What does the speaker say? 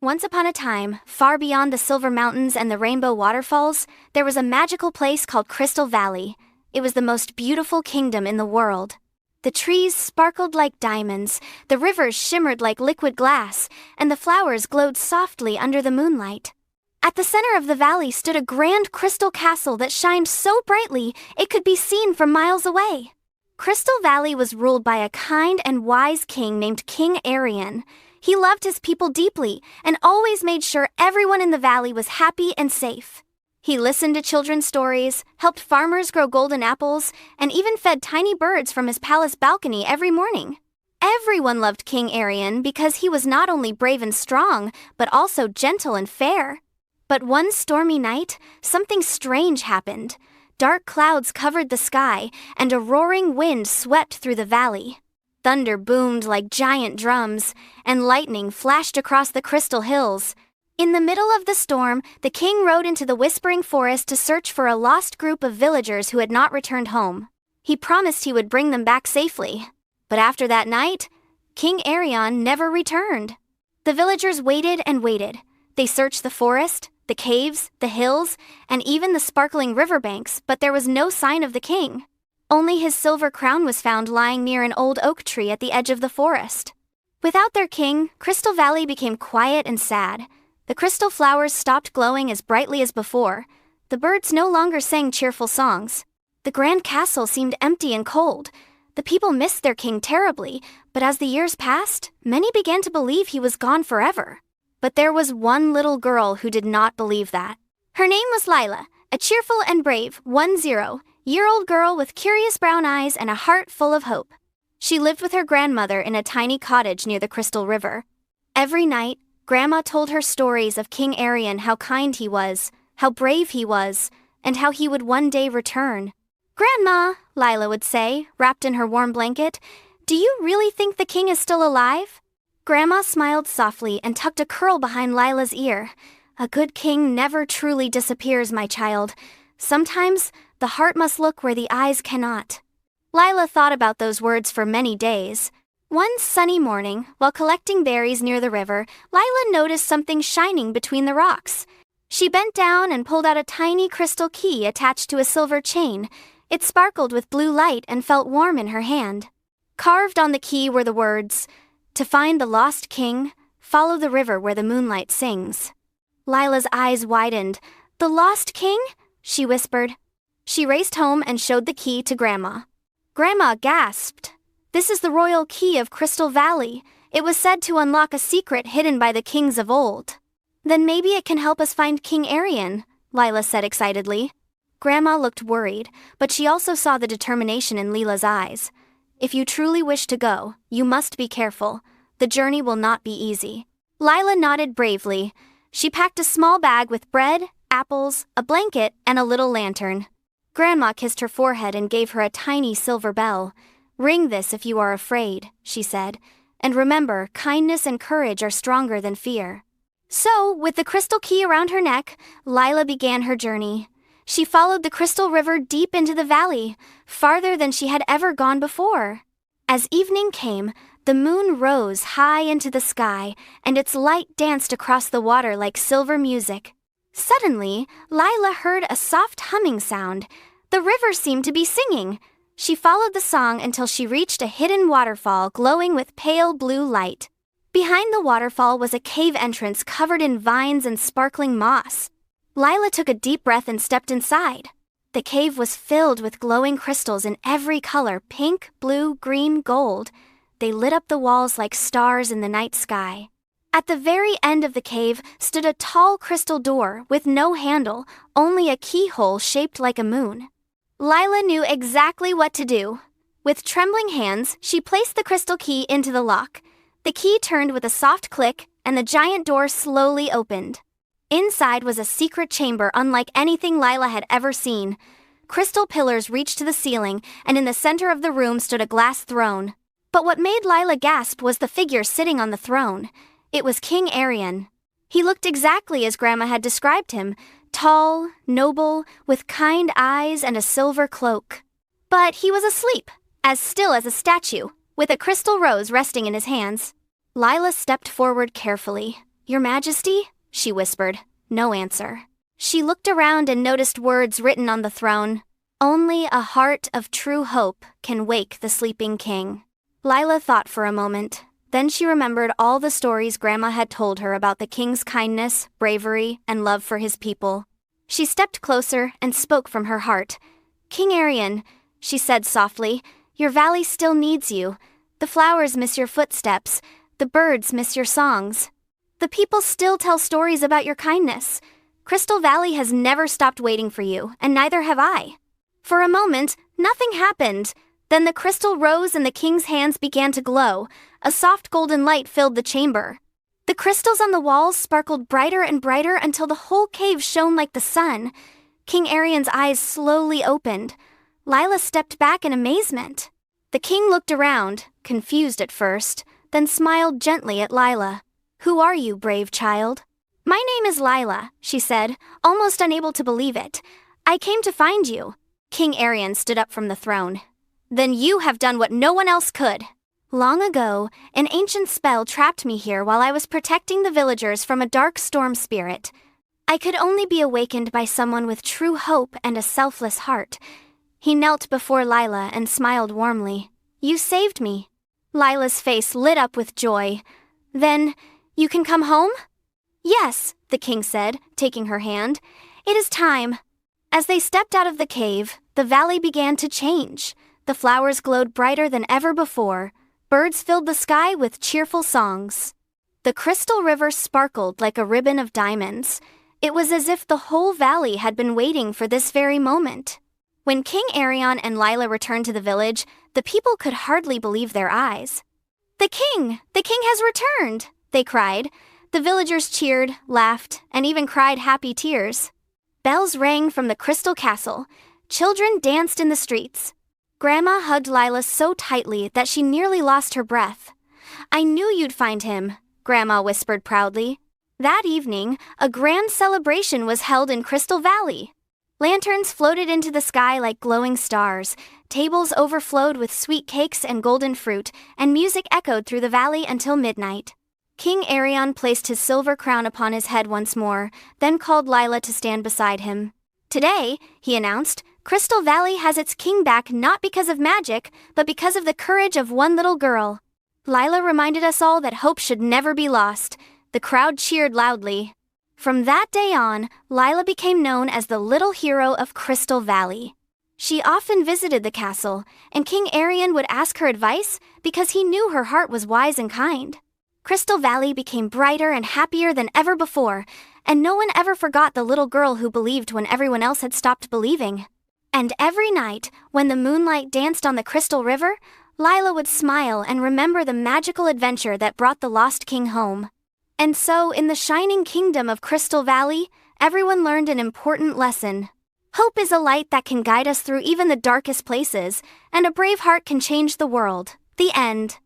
Once upon a time, far beyond the Silver Mountains and the Rainbow Waterfalls, there was a magical place called Crystal Valley. It was the most beautiful kingdom in the world. The trees sparkled like diamonds, the rivers shimmered like liquid glass, and the flowers glowed softly under the moonlight. At the center of the valley stood a grand crystal castle that shined so brightly it could be seen from miles away. Crystal Valley was ruled by a kind and wise king named King Arion. He loved his people deeply and always made sure everyone in the valley was happy and safe. He listened to children's stories, helped farmers grow golden apples, and even fed tiny birds from his palace balcony every morning. Everyone loved King Arion because he was not only brave and strong, but also gentle and fair. But one stormy night, something strange happened. Dark clouds covered the sky, and a roaring wind swept through the valley. Thunder boomed like giant drums, and lightning flashed across the crystal hills. In the middle of the storm, the king rode into the Whispering Forest to search for a lost group of villagers who had not returned home. He promised he would bring them back safely. But after that night, King Arion never returned. The villagers waited and waited. They searched the forest, the caves, the hills, and even the sparkling riverbanks, but there was no sign of the king. Only his silver crown was found lying near an old oak tree at the edge of the forest. Without their king, Crystal Valley became quiet and sad. The crystal flowers stopped glowing as brightly as before. The birds no longer sang cheerful songs. The grand castle seemed empty and cold. The people missed their king terribly, but as the years passed, many began to believe he was gone forever. But there was one little girl who did not believe that. Her name was Lila, a cheerful and brave 10-year-old girl with curious brown eyes and a heart full of hope. She lived with her grandmother in a tiny cottage near the Crystal River. Every night, Grandma told her stories of King Arion, how kind he was, how brave he was, and how he would one day return. "Grandma," Lila would say, wrapped in her warm blanket, "do you really think the king is still alive?" Grandma smiled softly and tucked a curl behind Lila's ear. "A good king never truly disappears, my child. Sometimes the heart must look where the eyes cannot." Lila thought about those words for many days. One sunny morning, while collecting berries near the river, Lila noticed something shining between the rocks. She bent down and pulled out a tiny crystal key attached to a silver chain. It sparkled with blue light and felt warm in her hand. Carved on the key were the words, "To find the lost king, follow the river where the moonlight sings." Lila's eyes widened. "The lost king?" she whispered. She raced home and showed the key to Grandma. Grandma gasped. "This is the royal key of Crystal Valley. It was said to unlock a secret hidden by the kings of old." "Then maybe it can help us find King Arion," Lila said excitedly. Grandma looked worried, but she also saw the determination in Lila's eyes. "If you truly wish to go, you must be careful. The journey will not be easy." Lila nodded bravely. She packed a small bag with bread, apples, a blanket, and a little lantern. Grandma kissed her forehead and gave her a tiny silver bell. "Ring this if you are afraid," she said. "And remember, kindness and courage are stronger than fear." So, with the crystal key around her neck, Lila began her journey. She followed the crystal river deep into the valley, farther than she had ever gone before. As evening came, the moon rose high into the sky, and its light danced across the water like silver music. Suddenly, Lila heard a soft humming sound. The river seemed to be singing. She followed the song until she reached a hidden waterfall glowing with pale blue light. Behind the waterfall was a cave entrance covered in vines and sparkling moss. Lila took a deep breath and stepped inside. The cave was filled with glowing crystals in every color: pink, blue, green, gold. They lit up the walls like stars in the night sky. At the very end of the cave stood a tall crystal door with no handle, only a keyhole shaped like a moon. Lila knew exactly what to do. With trembling hands, she placed the crystal key into the lock. The key turned with a soft click, and the giant door slowly opened. Inside was a secret chamber unlike anything Lila had ever seen. Crystal pillars reached to the ceiling, and in the center of the room stood a glass throne. But what made Lila gasp was the figure sitting on the throne. It was King Arion. He looked exactly as Grandma had described him, tall, noble, with kind eyes and a silver cloak. But he was asleep, as still as a statue, with a crystal rose resting in his hands. Lila stepped forward carefully. "Your Majesty?" she whispered. No answer. She looked around and noticed words written on the throne. "Only a heart of true hope can wake the sleeping king." Lila thought for a moment. Then she remembered all the stories Grandma had told her about the king's kindness, bravery, and love for his people. She stepped closer and spoke from her heart. "King Arion," she said softly, "your valley still needs you. The flowers miss your footsteps. The birds miss your songs. The people still tell stories about your kindness. Crystal Valley has never stopped waiting for you, and neither have I." For a moment, nothing happened. Then the crystal rose and the king's hands began to glow. A soft golden light filled the chamber. The crystals on the walls sparkled brighter and brighter until the whole cave shone like the sun. King Arion's eyes slowly opened. Lila stepped back in amazement. The king looked around, confused at first, then smiled gently at Lila. "Who are you, brave child?" "My name is Lila," she said, almost unable to believe it. "I came to find you." King Arion stood up from the throne. "Then you have done what no one else could. Long ago, an ancient spell trapped me here while I was protecting the villagers from a dark storm spirit. I could only be awakened by someone with true hope and a selfless heart." He knelt before Lila and smiled warmly. "You saved me." Lila's face lit up with joy. "Then, you can come home?" "Yes," the king said, taking her hand. "It is time." As they stepped out of the cave, the valley began to change. The flowers glowed brighter than ever before. Birds filled the sky with cheerful songs. The crystal river sparkled like a ribbon of diamonds. It was as if the whole valley had been waiting for this very moment. When King Arion and Lila returned to the village, the people could hardly believe their eyes. The king has returned!" they cried. The villagers cheered, laughed, and even cried happy tears. Bells rang from the crystal castle. Children danced in the streets. Grandma hugged Lila so tightly that she nearly lost her breath. "I knew you'd find him," Grandma whispered proudly. That evening, a grand celebration was held in Crystal Valley. Lanterns floated into the sky like glowing stars, tables overflowed with sweet cakes and golden fruit, and music echoed through the valley until midnight. King Arion placed his silver crown upon his head once more, then called Lila to stand beside him. "Today," he announced, "Crystal Valley has its king back not because of magic, but because of the courage of one little girl." Lila reminded us all that hope should never be lost. The crowd cheered loudly. From that day on, Lila became known as the little hero of Crystal Valley. She often visited the castle, and King Arion would ask her advice because he knew her heart was wise and kind. Crystal Valley became brighter and happier than ever before, and no one ever forgot the little girl who believed when everyone else had stopped believing. And every night, when the moonlight danced on the Crystal River, Lila would smile and remember the magical adventure that brought the lost king home. And so, in the shining kingdom of Crystal Valley, everyone learned an important lesson. Hope is a light that can guide us through even the darkest places, and a brave heart can change the world. The end.